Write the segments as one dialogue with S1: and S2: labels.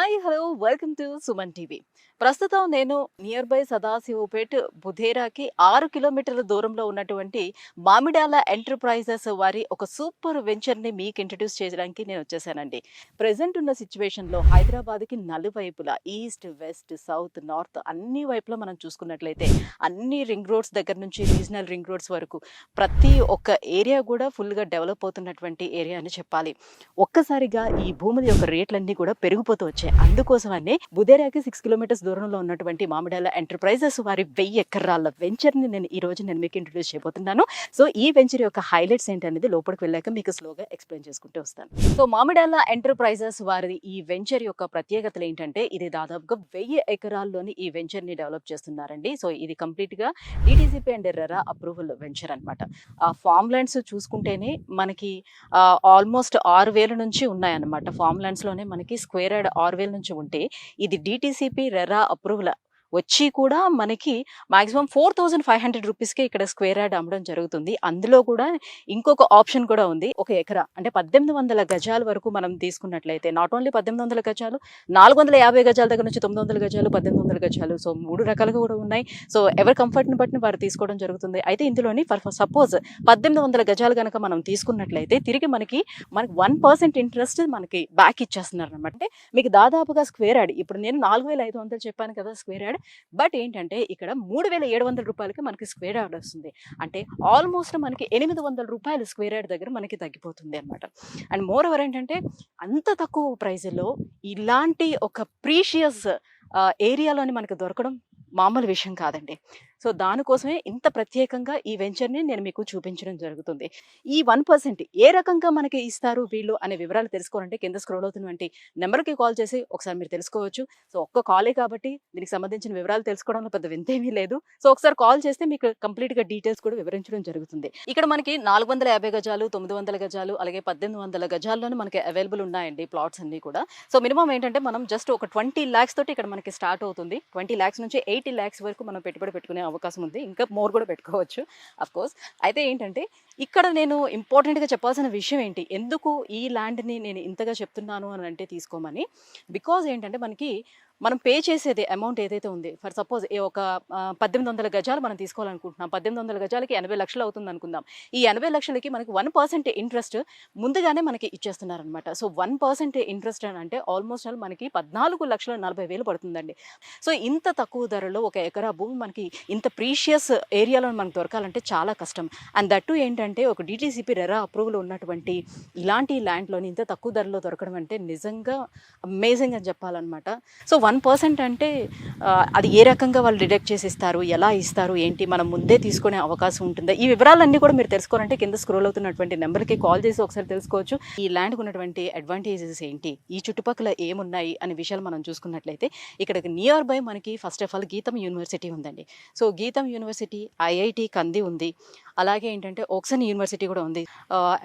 S1: Hi hello welcome to Suman TV. ప్రస్తుతం నేను near by Sadasivpet బుధేరాకి 6 కిలోమీటర్ల దూరంలో ఉన్నటువంటి మామిడాల ఎంటర్ప్రైజెస్ వారి ఒక సూపర్ వెంచర్ని మీకు ఇంట్రడ్యూస్ చేయడానికి నేను వచ్చేసానండి. ప్రెసెంట్ ఉన్న సిచ్యువేషన్లో హైదరాబాద్కి నలువైపులా ఈస్ట్ వెస్ట్ సౌత్ నార్త్ అన్ని వైపులా మనం చూసుకున్నట్లయితే అన్ని రింగ్ రోడ్స్ దగ్గర నుంచి రీజనల్ రింగ్ రోడ్స్ వరకు ప్రతి ఒక్క ఏరియా కూడా ఫుల్గా డెవలప్ అవుతున్నటువంటి ఏరియా అని చెప్పాలి. ఒక్కసారిగా ఈ భూముల యొక్క రేట్లన్నీ కూడా పెరిగిపోతూ వచ్చాయి. అందుకోసమనే బుధేరాకి 6 కిలోమీటర్స్ దూరంలో ఉన్నటువంటి మామిడాల ఎంటర్ప్రైజెస్ వారి 1000 ఎకరాల వెంచర్ని నేను మీకు ఇంట్రడ్యూస్ చేయబోతున్నాను. సో ఈ వెంచర్ యొక్క హైలైట్స్ ఏంటనేది లోపలికి వెళ్ళాక మీకు స్లోగా ఎక్స్ప్లెయిన్ చేసుకుంటూ వస్తాను. సో మామిడాల ఎంటర్ప్రైజెస్ వారి ఈ వెంచర్ యొక్క ప్రత్యేకతలు ఏంటంటే ఇది దాదాపుగా 1000 ఎకరాల్లోని ఈ వెంచర్ని డెవలప్ చేస్తున్నారండి. సో ఇది కంప్లీట్ గా DTCP and RERA approval venture అనమాట. ఆ ఫామ్ ల్యాండ్స్ చూసుకుంటేనే మనకి ఆల్మోస్ట్ 6000 నుంచి ఉన్నాయన్నమాట. ఫామ్ ల్యాండ్స్ లోనే మనకి స్క్వేర్ యార్డ్ 6000 నుంచి ఉంటే ఇది డిటిసిపి రెరా అప్రూవల్ వచ్చి కూడా మనకి మాక్సిమం 4500 రూపీస్కే ఇక్కడ స్క్వేర్ యార్డ్ అమ్మడం జరుగుతుంది. అందులో కూడా ఇంకొక ఆప్షన్ కూడా ఉంది. ఒక ఎకరా అంటే 1800 గజాల వరకు మనం తీసుకున్నట్లయితే నాట్ ఓన్లీ 1800 గజాలు, 450 గజాల దగ్గర నుంచి 900 గజాలు, 1800 గజాలు, సో 3 రకాలుగా కూడా ఉన్నాయి. సో ఎవరి కంఫర్ట్ని బట్టి వారు తీసుకోవడం జరుగుతుంది. అయితే ఇందులోని సపోజ్ 1800 గజాలు కనుక మనం తీసుకున్నట్లయితే తిరిగి మనకి 1% ఇంట్రెస్ట్ మనకి బ్యాక్ ఇచ్చేస్తున్నారు అనమాట. అంటే మీకు దాదాపుగా స్క్వేర్ యార్డ్ ఇప్పుడు నేను 4500 చెప్పాను కదా స్క్వేర్ యార్డ్, బట్ ఏంటంటే ఇక్కడ 3700 రూపాయలకి మనకి స్క్వేర్ యార్డ్ వస్తుంది. అంటే ఆల్మోస్ట్ మనకి 800 రూపాయలు స్క్వేర్ యార్డ్ దగ్గర మనకి తగ్గిపోతుంది అనమాట. అండ్ మోర్ ఓవర్ ఏంటంటే అంత తక్కువ ప్రైస్లో ఇలాంటి ఒక ప్రీషియస్ ఏరియాలోని మనకు దొరకడం మామూలు విషయం కాదండి. సో దానికోసమే ఇంత ప్రత్యేకంగా ఈ వెంచర్ని నేను మీకు చూపించడం జరుగుతుంది. ఈ 1% ఏ రకంగా మనకి ఇస్తారు వీళ్ళు అనే వివరాలు తెలుసుకోవాలంటే కింద స్క్రోల్ అవుతున్నటువంటి నెంబర్కి కాల్ చేసి ఒకసారి మీరు తెలుసుకోవచ్చు. సో ఒక్క కాలే కాబట్టి దీనికి సంబంధించిన వివరాలు తెలుసుకోవడంలో పెద్ద వింతేమీ లేదు. సో ఒకసారి కాల్ చేస్తే మీకు కంప్లీట్గా డీటెయిల్స్ కూడా వివరించడం జరుగుతుంది. ఇక్కడ మనకి 450 గజాలు, 900 గజాలు, అలాగే 1800 గజాల్లోనే మనకి అవైలబుల్ ఉన్నాయండి ప్లాట్స్ అన్ని కూడా. సో మినిమం ఏంటంటే మనం జస్ట్ ఒక 20 lakhs తోటి ఇక్కడ మనకి స్టార్ట్ అవుతుంది. 20 lakhs నుంచి 80 lakhs వరకు మనం పెట్టుబడి పెట్టుకునే అవకాశం ఉంది. ఇంకా మోర్ కూడా పెట్టుకోవచ్చు అఫ్ కోర్స్. అయితే ఏంటంటే ఇక్కడ నేను ఇంపార్టెంట్గా చెప్పాల్సిన విషయం ఏంటి, ఎందుకు ఈ ల్యాండ్ని నేను ఇంతగా చెప్తున్నాను అని అంటే తీసుకోమని, బికాజ్ ఏంటంటే మనం పే చేసేది అమౌంట్ ఏదైతే ఉంది, ఫర్ సపోజ్ ఒక 1800 గజాలు మనం తీసుకోవాలనుకుంటున్నాం. 1800 గజాలకి 80 లక్షలు అవుతుంది అనుకుందాం. ఈ 80 లక్షలకి మనకి 1% ఇంట్రెస్ట్ ముందుగానే మనకి ఇచ్చేస్తున్నారనమాట. సో 1% ఇంట్రెస్ట్ అని అంటే ఆల్మోస్ట్ మనకి 14,40,000 పడుతుందండి. సో ఇంత తక్కువ ధరలో ఒక ఎకరా భూమి మనకి ఇంత ప్రీషియస్ ఏరియాలో మనకు దొరకాలంటే చాలా కష్టం. అండ్ దట్టు ఏంటంటే ఒక డిటిసిపి రెరా అప్రూవల్ ఉన్నటువంటి ఇలాంటి ల్యాండ్లోని ఇంత తక్కువ ధరలో దొరకడం అంటే నిజంగా అమేజింగ్ అని చెప్పాలన్నమాట. సో 1% అంటే అది ఏ రకంగా వాళ్ళు డిడక్ట్ చేసి ఇస్తారు, ఎలా ఇస్తారు, ఏంటి, మనం ముందే తీసుకునే అవకాశం ఉంటుందా, ఈ వివరాలన్నీ కూడా మీరు తెలుసుకోవాలంటే కింద స్క్రోల్ అవుతున్నటువంటి నెంబర్కి కాల్ చేసి ఒకసారి తెలుసుకోవచ్చు. ఈ ల్యాండ్కి ఉన్నటువంటి అడ్వాంటేజెస్ ఏంటి, ఈ చుట్టుపక్కల ఏమున్నాయి అనే విషయాలు మనం చూసుకున్నట్లయితే ఇక్కడికి నియర్ బై మనకి ఫస్ట్ ఆఫ్ ఆల్ గీతం యూనివర్సిటీ ఉందండి. సో గీతం యూనివర్సిటీ, ఐఐటి కంది ఉంది, అలాగే ఏంటంటే ఓక్సన్ యూనివర్సిటీ కూడా ఉంది,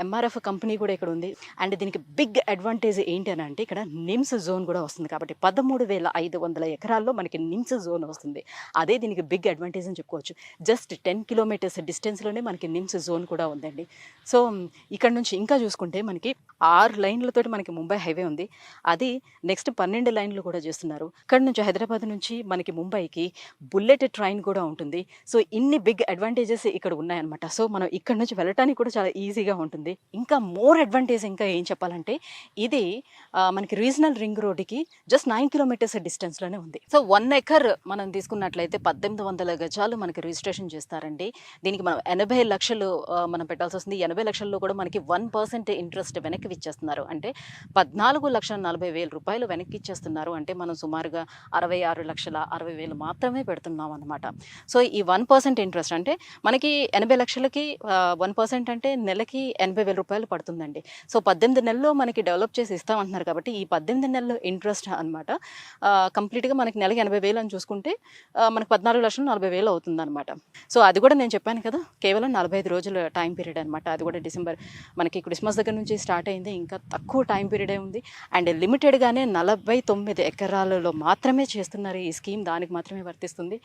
S1: ఎంఆర్ఎఫ్ కంపెనీ కూడా ఇక్కడ ఉంది. అండ్ దీనికి బిగ్ అడ్వాంటేజ్ ఏంటి అని అంటే ఇక్కడ నిమ్స్ జోన్ కూడా వస్తుంది. కాబట్టి 13,500 ఎకరాల్లో మనకి నిమ్స్ జోన్ వస్తుంది. అదే దీనికి బిగ్ అడ్వాంటేజ్ అని చెప్పుకోవచ్చు. జస్ట్ 10 కిలోమీటర్స్ డిస్టెన్స్లోనే మనకి నిమ్స్ జోన్ కూడా ఉందండి. సో ఇక్కడ నుంచి ఇంకా చూసుకుంటే మనకి 6 లైన్లతోటి మనకి ముంబై హైవే ఉంది. అది నెక్స్ట్ 12 లైన్లు కూడా చేస్తున్నారు. ఇక్కడ నుంచి హైదరాబాద్ నుంచి మనకి ముంబైకి బుల్లెట్ ట్రైన్ కూడా ఉంటుంది. సో ఇన్ని బిగ్ అడ్వాంటేజెస్ ఇక్కడ ఉన్నాయన్నమాట. సో మనం ఇక్కడ నుంచి వెళ్ళటానికి కూడా చాలా ఈజీగా ఉంటుంది. ఇంకా మోర్ అడ్వాంటేజ్ ఇంకా ఏం చెప్పాలంటే ఇది మనకి రీజనల్ రింగ్ రోడ్డుకి జస్ట్ 9 కిలోమీటర్స్ డిస్టెన్స్లోనే ఉంది. సో 1 ఎకర్ మనం తీసుకున్నట్లయితే 1800 గజాలు మనకి రిజిస్ట్రేషన్ చేస్తారండి. దీనికి మనం 80 లక్షలు మనం పెట్టాల్సి వస్తుంది. 80 లక్షల్లో కూడా మనకి 1% ఇంట్రెస్ట్ వెనక్కి ఇచ్చేస్తున్నారు. అంటే 14,40,000 రూపాయలు వెనక్కి ఇచ్చేస్తున్నారు. అంటే మనం సుమారుగా 66,60,000 మాత్రమే పెడుతున్నాం అనమాట. సో ఈ 1% ఇంట్రెస్ట్ అంటే మనకి 80 లక్షలకి 1% అంటే నెలకి 80,000 రూపాయలు పడుతుందండి. సో 18 నెలల్లో మనకి డెవలప్ చేసి ఇస్తామంటున్నారు. కాబట్టి ఈ 18 నెలలు ఇంట్రెస్ట్ అనమాట కంప్లీట్‌గా మనకి నెలకి 80,000 అని చూసుకుంటే మనకు 14,40,000 అవుతుందనమాట. సో, అది కూడా నేను చెప్పాను కదా! కేవలం 45 రోజుల టైం పీరియడ్ అనమాట. అది కూడా డిసెంబర్ మనకి క్రిస్మస్ దగ్గర నుంచి స్టార్ట్ అయింది. ఇంకా తక్కువ టైం పీరియడే ఉంది. అండ్ లిమిటెడ్‌గానే 49 ఎకరాలలో మాత్రమే చేస్తున్నారు ఈ స్కీమ్. దానికి మాత్రమే వర్తిస్తుంది.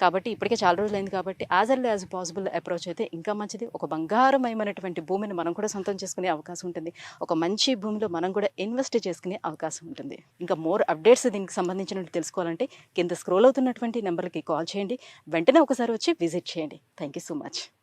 S1: కాబట్టి ఇప్పటికే చాలా రోజులైంది కాబట్టి as early as possible approach అయితే ఇంకా మంచిది. ఒక బంగారమయమైనటువంటి భూమిని మనం కూడా సొంతం చేసుకునే అవకాశం ఉంటుంది. ఒక మంచి భూమిలో మనం కూడా ఇన్వెస్ట్ చేసుకునే అవకాశం ఉంటుంది. ఇంకా మోర్ అప్డేట్స్ దీనికి సంబంధించినట్టు తెలుసుకోవాలంటే కింద స్క్రోల్ అవుతున్నటువంటి నెంబర్‌కి కాల్ చేయండి. వెంటనే ఒకసారి వచ్చి విజిట్ చేయండి. Thank you so much.